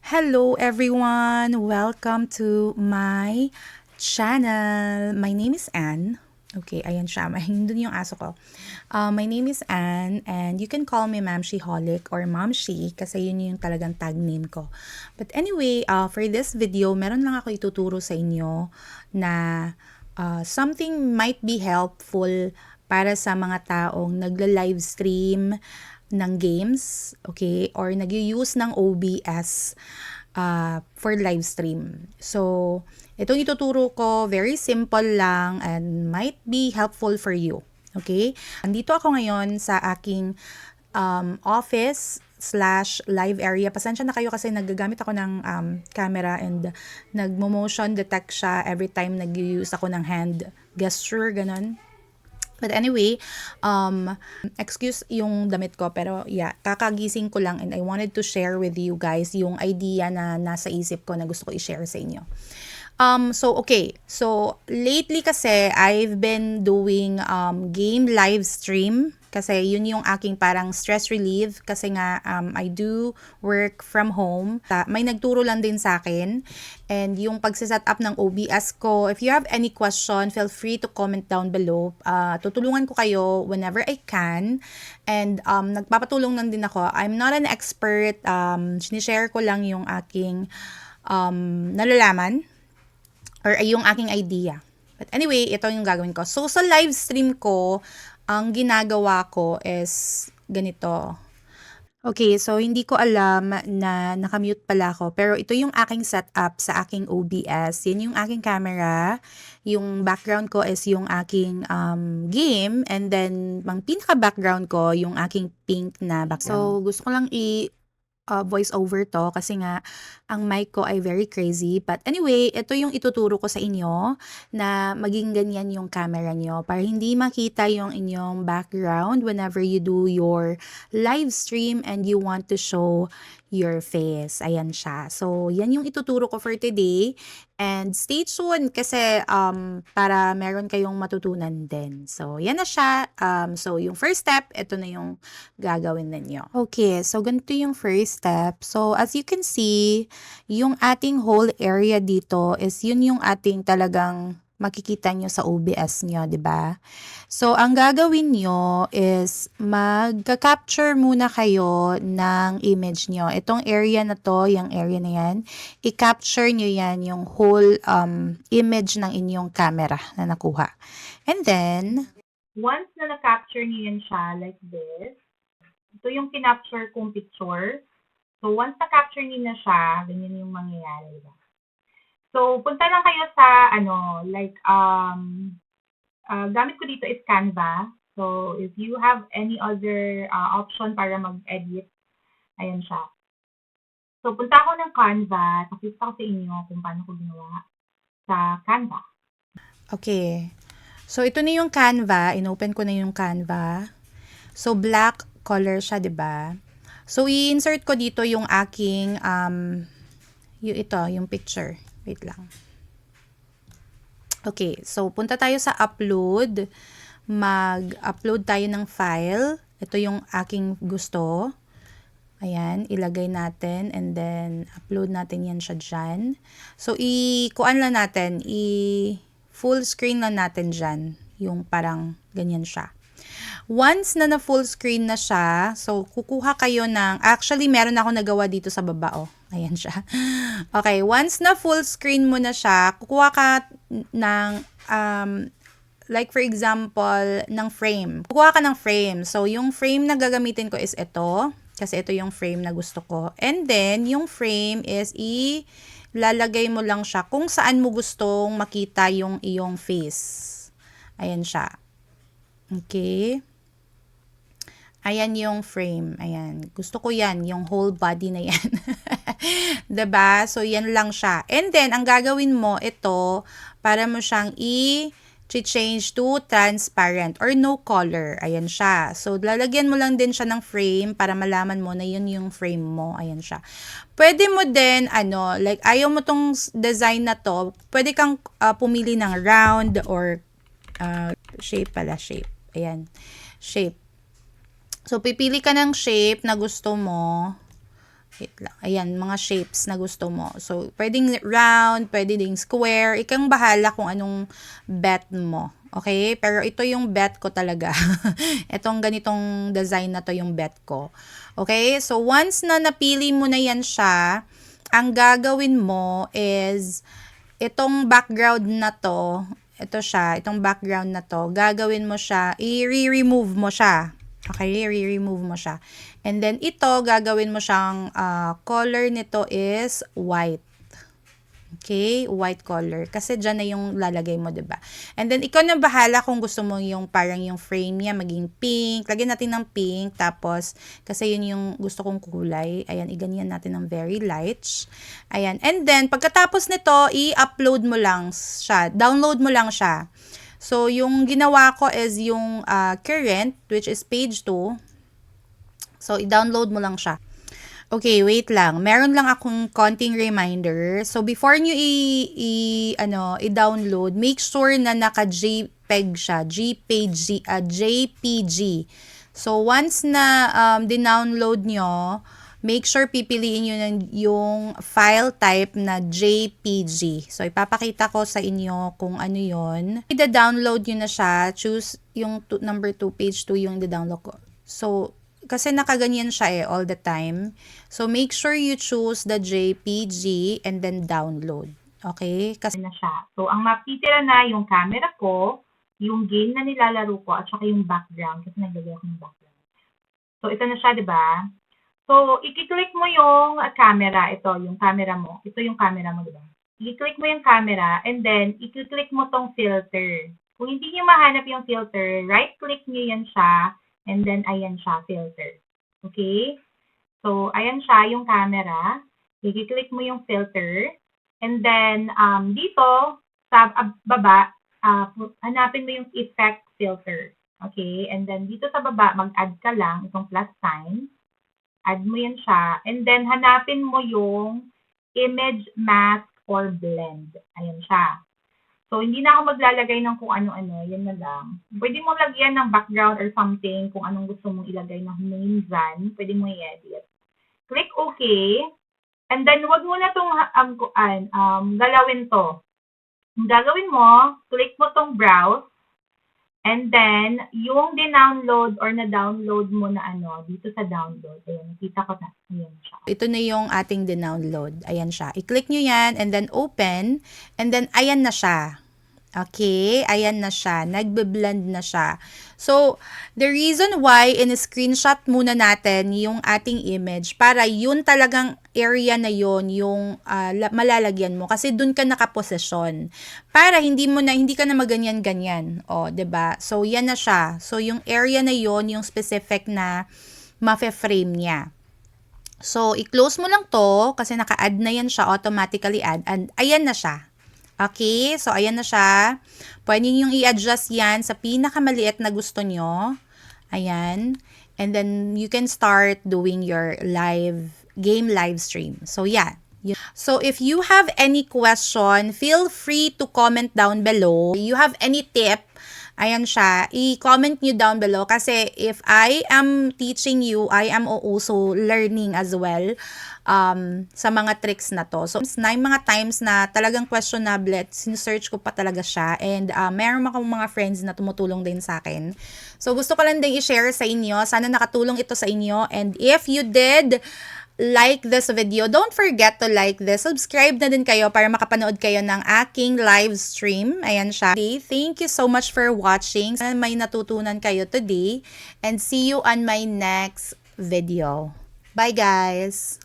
Hello everyone! Welcome to my channel. My name is Anne. Okay, ayan siya. Nandun yung aso ko. My name is Anne and you can call me Mamshiholic or Mamshi kasi yun yung talagang tag name ko. But anyway, for this video, meron lang ako ituturo sa inyo na something might be helpful para sa mga taong nagla-livestream ng games, okay, or nag-use ng OBS for live stream. So, itong ituturo ko, very simple lang and might be helpful for you. Okay? Andito ako ngayon sa aking office / live area. Pasensya na kayo kasi nagagamit ako ng camera and nagmo-motion detect siya every time nag-use ako ng hand gesture, ganun. But anyway, excuse yung damit ko, pero yeah, kakagising ko lang and I wanted to share with you guys yung idea na nasa isip ko na gusto ko i-share sa inyo. So lately kasi I've been doing game live stream kasi yun yung aking parang stress relief kasi nga I do work from home. May nagturo lang din sa akin and yung pagsiset up ng OBS ko. If you have any question, feel free to comment down below. Tutulungan ko kayo whenever I can and nagpapatulong lang din ako. I'm not an expert. Sinishare ko lang yung aking nalalaman or yung aking idea. But anyway, ito yung gagawin ko. So, sa live stream ko, ang ginagawa ko is ganito. Okay, so hindi ko alam na nakamute pala ako. Pero ito yung aking setup sa aking OBS. Yan yung aking camera. Yung background ko is yung aking game. And then, ang pinaka-background ko, yung aking pink na background. So, gusto ko lang voice over to kasi nga ang mic ko ay very crazy. But anyway, ito yung ituturo ko sa inyo na maging ganyan yung camera nyo para hindi makita yung inyong background whenever you do your live stream and you want to show your face. Ayan siya. So, yan yung ituturo ko for today. And stay tuned kasi para meron kayong matutunan din. So, yan na siya. So, yung first step, ito na yung gagawin ninyo. Okay, so ganito yung first step. So, as you can see, yung ating whole area dito is yun yung ating talagang makikita nyo sa OBS nyo, di ba? So, ang gagawin nyo is magka-capture muna kayo ng image nyo. Itong area na to, yung area na yan, i-capture nyo yan, yung whole image ng inyong camera na nakuha. And then, once na na-capture niyo yan siya like this, ito yung kinapture kong picture. So, once na-capture niyo na siya, ganyan yung mangyayari. So, punta lang kayo sa, gamit ko dito is Canva. So, if you have any other option para mag-edit, ayan siya. So, punta ako ng Canva, tapos ko sa inyo kung paano ko ginawa sa Canva. Okay. So, ito na yung Canva. Inopen ko na yung Canva. So, black color siya, 'di ba? So, i-insert ko dito yung aking, yung picture. Wait lang. Okay. So, punta tayo sa upload. Mag-upload tayo ng file. Ito yung aking gusto. Ayan, ilagay natin and then upload natin yan siya dyan. So, kuan lang natin, full screen lang natin dyan. Yung parang ganyan siya. Once na full screen na siya, so kukuha kayo ng, actually meron ako nagawa dito sa baba, oh. Ayan siya. Okay, once na full screen mo na siya, kukuha ka ng, like for example, ng frame. Kukuha ka ng frame. So, yung frame na gagamitin ko is ito. Kasi ito yung frame na gusto ko. And then, yung frame is ilalagay mo lang siya kung saan mo gustong makita yung iyong face. Ayan siya. Okay. Ayan yung frame. Ayan. Gusto ko yan. Yung whole body na yan. Diba? So, yan lang siya. And then, ang gagawin mo, ito, para mo siyang change to transparent or no color. Ayan siya. So, lalagyan mo lang din siya ng frame para malaman mo na yun yung frame mo. Ayan siya. Pwede mo din, like, ayaw mo tong design na to, pwede kang pumili ng round or shape pala, shape. Ayan. Shape. So, pipili ka ng shape na gusto mo. Wait lang. Ayan, mga shapes na gusto mo. So, pwedeng round, pwede ding square. Ikang bahala kung anong bet mo. Okay? Pero ito yung bet ko talaga. Itong ganitong design na to yung bet ko. Okay? So, once na napili mo na yan siya, ang gagawin mo is, itong background na to, ito siya, itong background na to, gagawin mo siya, i-remove mo siya. Okay, re-remove mo siya. And then, ito, gagawin mo siyang, color nito is white. Okay, white color. Kasi dyan na yung lalagay mo, diba? And then, ikaw na bahala kung gusto mo yung parang yung frame niya maging pink. Lagyan natin ng pink. Tapos, kasi yun yung gusto kong kulay. Ayan, iganyan natin ng very light. Ayan. And then, pagkatapos nito, i-upload mo lang siya. Download mo lang siya. So, yung ginawa ko is yung current, which is page 2. So, i-download mo lang siya. Okay, wait lang. Meron lang akong konting reminder. So, before nyo i-download, make sure na naka-JPEG siya. JPG. So, once na dinownload nyo, make sure pipiliin nyo yung file type na JPG. So, ipapakita ko sa inyo kung ano yon. I-download nyo na siya. Choose yung number 2, page 2 yung i-download ko. So, kasi nakaganyan siya all the time. So, make sure you choose the JPG and then download. Okay? Kasi na siya. So, ang mapitira na yung camera ko, yung game na nilalaro ko, at saka yung background, kasi naglagay ako ng background. So, ito na siya, di ba? So, i-click mo yung camera. Ito, yung camera mo. Ito yung camera mo, di ba? I-click mo yung camera, and then, i-click mo tong filter. Kung hindi nyo mahanap yung filter, right-click nyo yan siya, and then, ayan siya, filter. Okay? So, ayan siya, yung camera. I-click mo yung filter. And then, dito, sa baba, hanapin mo yung effect filter. Okay? And then, dito sa baba, mag-add ka lang, itong plus sign. Add mo yan siya. And then, hanapin mo yung image mask or blend. Ayan siya. So, hindi na ako maglalagay ng kung ano-ano. Yan na lang. Pwede mo lagyan ng background or something kung anong gusto mong ilagay na name dyan. Pwede mo i-edit. Click OK. And then, wag mo na itong galawin to. Ang gagawin mo, click mo tong browse. And then, yung dinownload or na-download mo na dito sa download. Ayan, nakita ko na. Ayan siya. ito na yung ating dinownload. Ayan siya. I-click nyo yan and then open. And then, ayan na siya. Okay, ayan na siya. Nagbe-blend na siya. So, the reason why in-screenshot muna natin yung ating image para yun talagang area na yun yung malalagyan mo kasi dun ka nakaposisyon. Para hindi ka na maganyan-ganyan. O, 'di ba? So, yan na siya. So, yung area na yun, yung specific na mafe-frame niya. So, i-close mo lang to kasi naka-add na yan siya, automatically add. And ayan na siya. Okay, so ayan na siya. Pwede nyo i-adjust yan sa pinakamaliit na gusto nyo. Ayan. And then, you can start doing your game live stream. So, yeah. So, if you have any question, feel free to comment down below. You have any tip, ayan siya, i-comment nyo down below kasi if I am teaching you, I am also learning as well sa mga tricks na to. So, na yung mga times na talagang questionable, sinesearch ko pa talaga siya and meron akong mga friends na tumutulong din sa akin. So, gusto ko lang din i-share sa inyo. Sana nakatulong ito sa inyo and if you did like this video, don't forget to like this. Subscribe na din kayo para makapanood kayo ng aking live stream. Ayan siya. Thank you so much for watching. Sana may natutunan kayo today. And see you on my next video. Bye guys!